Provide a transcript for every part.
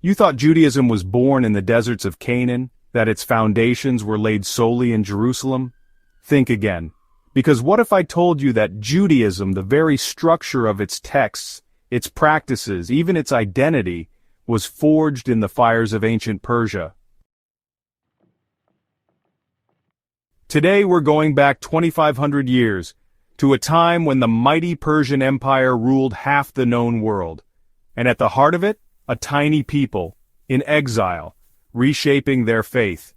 You thought Judaism was born in the deserts of Canaan, that its foundations were laid solely in Jerusalem? Think again. Because what if I told you that Judaism, the very structure of its texts, its practices, even its identity, was forged in the fires of ancient Persia? Today we're going back 2,500 years, to a time when the mighty Persian Empire ruled half the known world. And at the heart of it, a tiny people, in exile, reshaping their faith.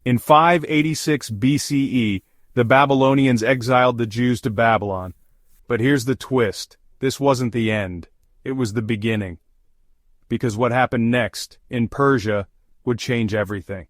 In 586 BCE, the Babylonians exiled the Jews to Babylon. But here's the twist. This wasn't the end. It was the beginning. Because what happened next, in Persia, would change everything.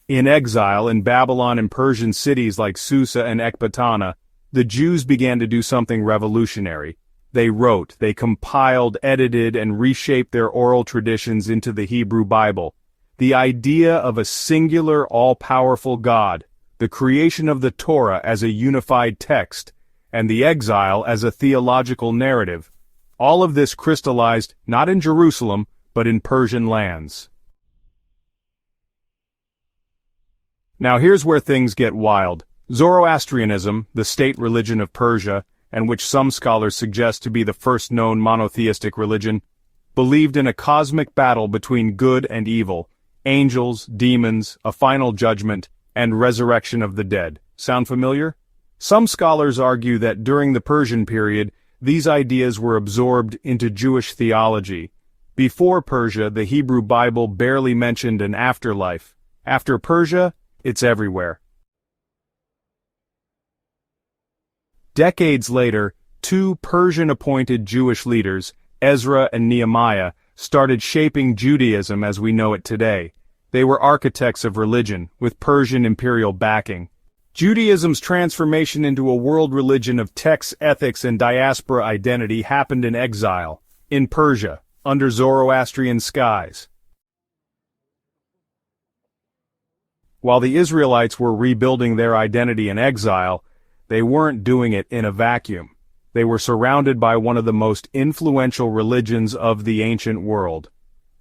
In exile in Babylon and Persian cities like Susa and Ecbatana, the Jews began to do something revolutionary. They wrote, they compiled, edited, and reshaped their oral traditions into the Hebrew Bible. The idea of a singular, all-powerful God, the creation of the Torah as a unified text, and the exile as a theological narrative. All of this crystallized not in Jerusalem, but in Persian lands. Now here's where things get wild. Zoroastrianism, the state religion of Persia, and which some scholars suggest to be the first known monotheistic religion, believed in a cosmic battle between good and evil, angels, demons, a final judgment, and resurrection of the dead. Sound familiar? Some scholars argue that during the Persian period, these ideas were absorbed into Jewish theology. Before Persia, the Hebrew Bible barely mentioned an afterlife. After Persia, it's everywhere. Decades later, two Persian-appointed Jewish leaders, Ezra and Nehemiah, started shaping Judaism as we know it today. They were architects of religion, with Persian imperial backing. Judaism's transformation into a world religion of texts, ethics, and diaspora identity happened in exile, in Persia, under Zoroastrian skies. While the Israelites were rebuilding their identity in exile, they weren't doing it in a vacuum. They were surrounded by one of the most influential religions of the ancient world,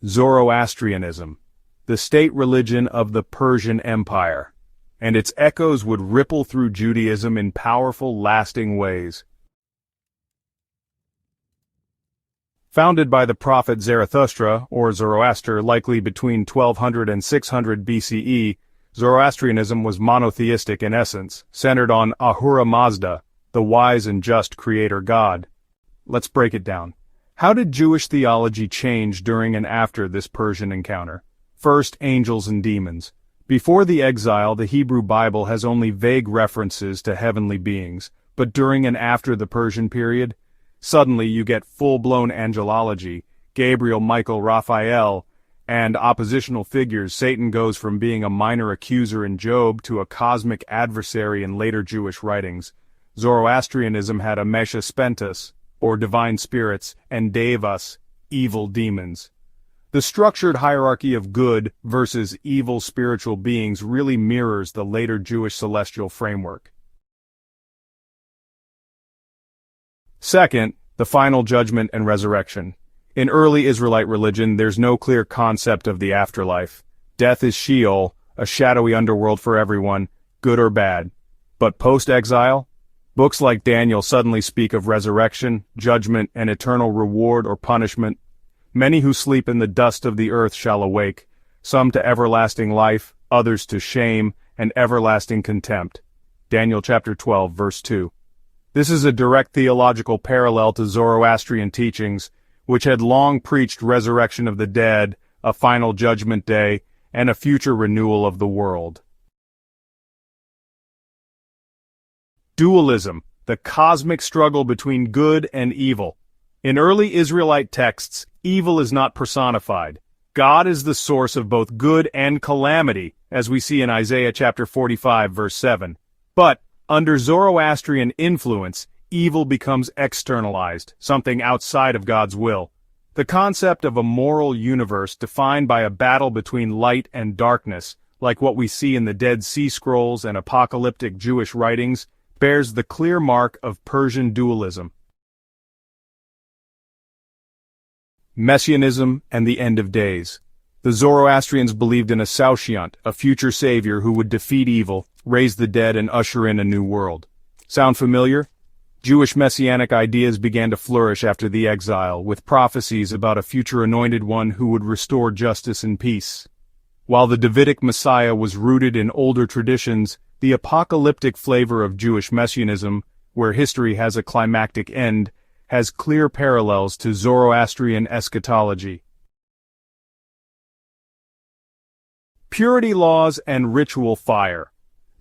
Zoroastrianism, the state religion of the Persian Empire, and its echoes would ripple through Judaism in powerful, lasting ways. Founded by the prophet Zarathustra, or Zoroaster, likely between 1200 and 600 BCE, Zoroastrianism was monotheistic in essence, centered on Ahura Mazda, the wise and just creator god. Let's break it down. How did Jewish theology change during and after this Persian encounter? First, angels and demons. Before the exile, the Hebrew Bible has only vague references to heavenly beings, but during and after the Persian period, suddenly you get full-blown angelology, Gabriel, Michael, Raphael, and oppositional figures. Satan goes from being a minor accuser in Job to a cosmic adversary in later Jewish writings. Zoroastrianism had a Meshaspentus, or divine spirits, and Devas, evil demons. The structured hierarchy of good versus evil spiritual beings really mirrors the later Jewish celestial framework. Second, the final judgment and resurrection. In early Israelite religion, there's no clear concept of the afterlife. Death is Sheol, a shadowy underworld for everyone, good or bad. But post-exile, books like Daniel suddenly speak of resurrection, judgment, and eternal reward or punishment. Many who sleep in the dust of the earth shall awake, some to everlasting life, others to shame and everlasting contempt. Daniel chapter 12, verse 2. This is a direct theological parallel to Zoroastrian teachings, which had long preached resurrection of the dead, a final judgment day, and a future renewal of the world. Dualism, the cosmic struggle between good and evil. In early Israelite texts, evil is not personified. God is the source of both good and calamity, as we see in Isaiah chapter 45, verse 7. But, under Zoroastrian influence, evil becomes externalized, something outside of God's will. The concept of a moral universe defined by a battle between light and darkness, like what we see in the Dead Sea Scrolls and apocalyptic Jewish writings, bears the clear mark of Persian dualism. Messianism and the End of Days. The Zoroastrians believed in a Saoshyant, a future savior who would defeat evil, raise the dead and usher in a new world. Sound familiar? Jewish messianic ideas began to flourish after the exile, with prophecies about a future anointed one who would restore justice and peace. While the Davidic Messiah was rooted in older traditions, the apocalyptic flavor of Jewish messianism, where history has a climactic end, has clear parallels to Zoroastrian eschatology. Purity laws and ritual fire.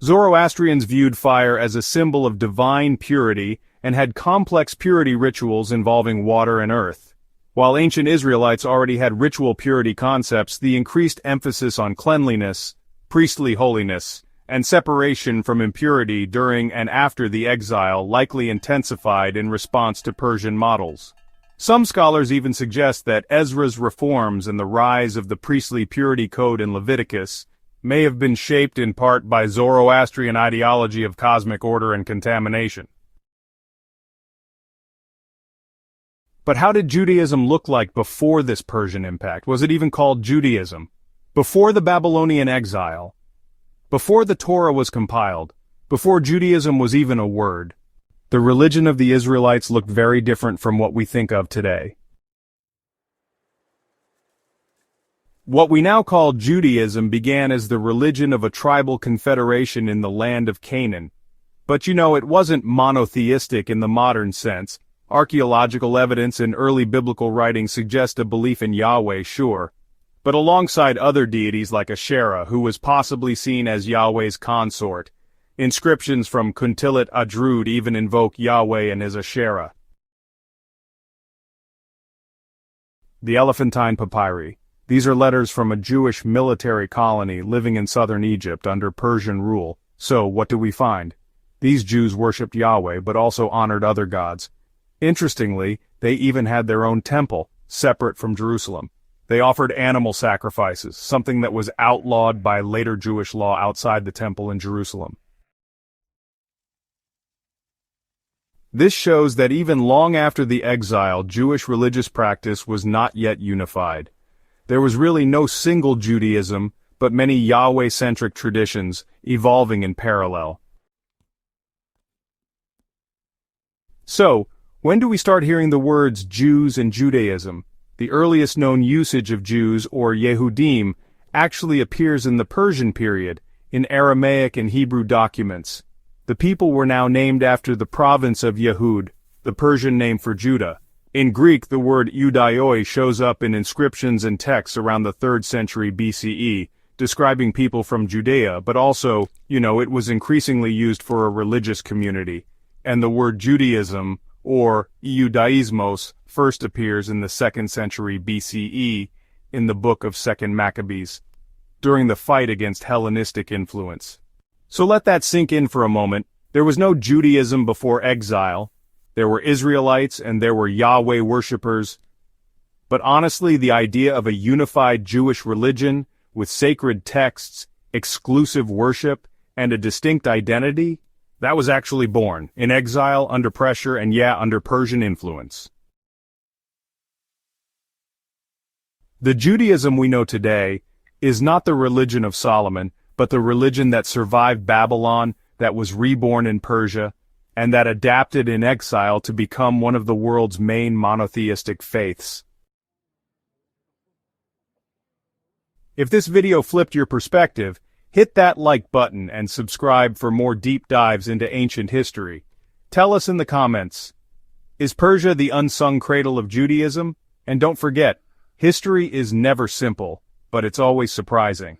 Zoroastrians viewed fire as a symbol of divine purity and had complex purity rituals involving water and earth. While ancient Israelites already had ritual purity concepts, the increased emphasis on cleanliness, priestly holiness, and separation from impurity during and after the exile likely intensified in response to Persian models. Some scholars even suggest that Ezra's reforms and the rise of the priestly purity code in Leviticus may have been shaped in part by Zoroastrian ideology of cosmic order and contamination. But how did Judaism look like before this Persian impact? Was it even called Judaism? Before the Babylonian exile? Before the Torah was compiled? Before Judaism was even a word? The religion of the Israelites looked very different from what we think of today. What we now call Judaism began as the religion of a tribal confederation in the land of Canaan. But it wasn't monotheistic in the modern sense. Archaeological evidence and early biblical writings suggest a belief in Yahweh, sure, but alongside other deities like Asherah, who was possibly seen as Yahweh's consort. Inscriptions from Kuntilat Adrud even invoke Yahweh and his Asherah. The Elephantine Papyri. These are letters from a Jewish military colony living in southern Egypt under Persian rule. So, what do we find? These Jews worshipped Yahweh but also honored other gods. Interestingly, they even had their own temple, separate from Jerusalem. They offered animal sacrifices, something that was outlawed by later Jewish law outside the temple in Jerusalem. This shows that even long after the exile, Jewish religious practice was not yet unified. There was really no single Judaism, but many Yahweh-centric traditions, evolving in parallel. So, when do we start hearing the words Jews and Judaism? The earliest known usage of Jews, or Yehudim, actually appears in the Persian period, in Aramaic and Hebrew documents. The people were now named after the province of Yehud, the Persian name for Judah. In Greek, the word Iudaioi shows up in inscriptions and texts around the 3rd century BCE, describing people from Judea, but also, it was increasingly used for a religious community. And the word Judaism, or Iudaismos, first appears in the 2nd century BCE in the book of 2nd Maccabees, during the fight against Hellenistic influence. So let that sink in for a moment. There was no Judaism before exile. There were Israelites and there were Yahweh worshippers. But honestly, the idea of a unified Jewish religion with sacred texts, exclusive worship, and a distinct identity, that was actually born in exile, under pressure, and under Persian influence. The Judaism we know today is not the religion of Solomon, but the religion that survived Babylon, that was reborn in Persia, and that adapted in exile to become one of the world's main monotheistic faiths. If this video flipped your perspective, hit that like button and subscribe for more deep dives into ancient history. Tell us in the comments, is Persia the unsung cradle of Judaism? And don't forget, history is never simple, but it's always surprising.